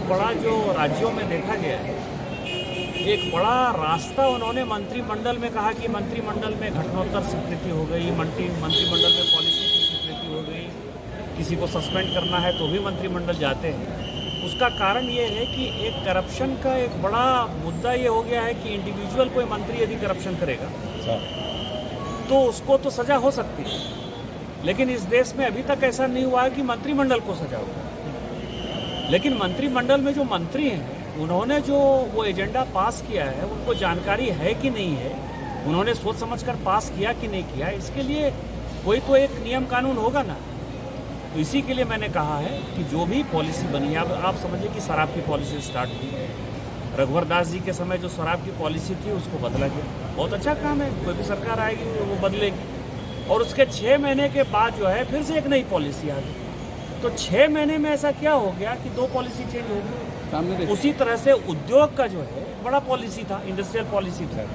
बड़ा जो राज्यों में देखा गया है, एक बड़ा रास्ता उन्होंने मंत्रिमंडल में कहा कि मंत्रिमंडल में घटनोत्तर स्वीकृति हो गई, मंत्रिमंडल में पॉलिसी की स्वीकृति हो गई, किसी को सस्पेंड करना है तो भी मंत्रिमंडल जाते हैं। उसका कारण ये है कि एक करप्शन का एक बड़ा मुद्दा ये हो गया है कि इंडिविजुअल कोई मंत्री यदि करप्शन करेगा तो उसको तो सजा हो सकती है, लेकिन इस देश में अभी तक ऐसा नहीं हुआ है कि मंत्रिमंडल को सजा हो। लेकिन मंत्रिमंडल में जो मंत्री हैं उन्होंने जो वो एजेंडा पास किया है उनको जानकारी है कि नहीं है, उन्होंने सोच समझकर पास किया कि नहीं किया, इसके लिए कोई तो एक नियम कानून होगा ना। तो इसी के लिए मैंने कहा है कि जो भी पॉलिसी बनी, अब आप समझिए कि शराब की पॉलिसी स्टार्ट हुई, रघुवर दास जी के समय जो शराब की पॉलिसी थी उसको बदला गया, बहुत अच्छा काम है, कोई भी सरकार आएगी वो बदलेगी। और उसके 6 महीने के बाद जो है फिर से एक नई पॉलिसी आ गई। तो 6 महीने में ऐसा क्या हो गया कि 2 पॉलिसी चेंज हो गई। उसी तरह से उद्योग का जो है बड़ा पॉलिसी था, इंडस्ट्रियल पॉलिसी था।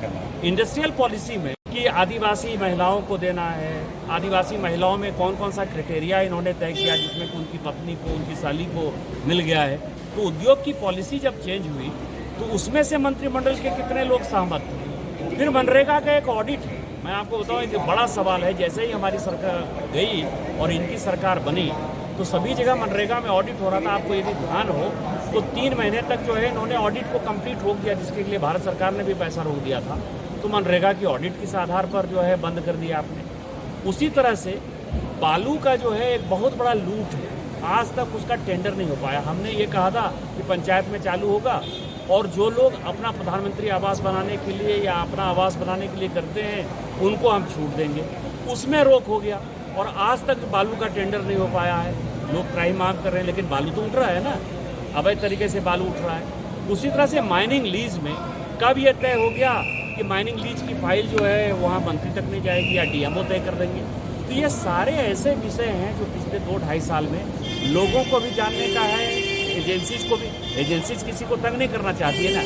इंडस्ट्रियल पॉलिसी में कि आदिवासी महिलाओं को देना है, आदिवासी महिलाओं में कौन कौन सा क्राइटेरिया इन्होंने तय किया जिसमें कि उनकी पत्नी को, उनकी साली को मिल गया है। तो उद्योग की पॉलिसी जब चेंज हुई तो उसमें से मंत्रिमंडल के कितने लोग सहमत थे। फिर मनरेगा का एक ऑडिट है, मैं आपको बताऊं कि बड़ा सवाल है। जैसे ही हमारी सरकार गई और इनकी सरकार बनी तो सभी जगह मनरेगा में ऑडिट हो रहा था। आपको यदि ध्यान हो तो 3 महीने तक जो है इन्होंने ऑडिट को कंप्लीट रोक दिया, जिसके लिए भारत सरकार ने भी पैसा रोक दिया था। तो मनरेगा की ऑडिट किस आधार पर जो है बंद कर दिया आपने। उसी तरह से बालू का जो है एक बहुत बड़ा लूट है, आज तक उसका टेंडर नहीं हो पाया। हमने ये कहा था कि पंचायत में चालू होगा और जो लोग अपना प्रधानमंत्री आवास बनाने के लिए या अपना आवास बनाने के लिए करते हैं उनको हम छूट देंगे, उसमें रोक हो गया और आज तक बालू का टेंडर नहीं हो पाया है। लोग ट्राई मांग कर रहे हैं लेकिन बालू तो उठ रहा है ना, अवैध तरीके से बालू उठ रहा है। उसी तरह से माइनिंग लीज में कब ये तय हो गया कि माइनिंग लीज की फाइल जो है वहाँ मंत्री तक नहीं जाएगी या डीएमओ तय कर देंगे। तो ये सारे ऐसे विषय हैं जो पिछले 2-2.5 साल में लोगों को भी जानने का है, एजेंसीज को भी। एजेंसीज किसी को तंग नहीं करना चाहती है ना।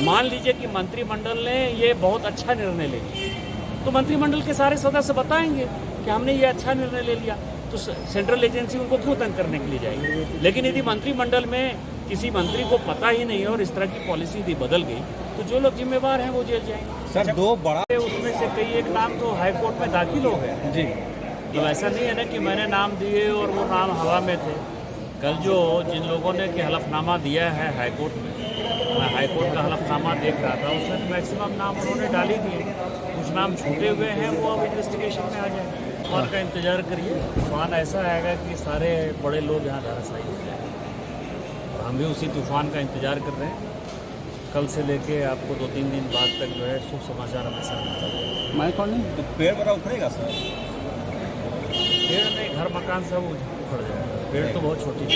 मान लीजिए कि मंत्रिमंडल ने ये बहुत अच्छा निर्णय ले लिया तो मंत्रिमंडल के सारे सदस्य बताएंगे कि हमने ये अच्छा निर्णय ले लिया, तो सेंट्रल एजेंसी उनको क्यों तंग करने के लिए जाएगी। लेकिन यदि मंत्रिमंडल में किसी मंत्री को पता ही नहीं है और इस तरह की पॉलिसी यदि बदल गई तो जो लोग जिम्मेवार हैं वो जेल जाएंगे। सर 2 बड़ा उसमें से कई एक नाम तो हाईकोर्ट में दाखिल हो गए जी। तो ऐसा नहीं है ना कि मैंने नाम दिए और वो नाम हवा में थे। कल जो जिन लोगों ने कि हलफनामा दिया है हाईकोर्ट में, मैं हाईकोर्ट का हलफनामा देख रहा था, उसमें मैक्सिमम नाम उन्होंने डाल ही दिए। कुछ नाम छूटे हुए हैं वो अब इन्वेस्टिगेशन में आ जाए। तूफान का इंतजार करिए, तूफान ऐसा आएगा कि सारे बड़े लोग यहाँ धराशायी हो जाएंगे और हम भी उसी तूफान का इंतजार कर रहे हैं। कल से लेके आपको 2-3 दिन बाद तक जो है शुभ समाचार हमेशा मिलता है। मैं कौन नहीं तो पेड़ बड़ा उखड़ेगा सर? पेड़ नहीं, घर मकान सब उखड़ जाएगा, पेड़ तो बहुत छोटी है।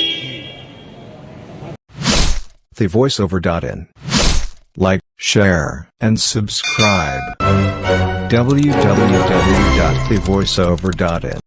thevoiceover.in. Like, share, and subscribe. www.thevoiceover.in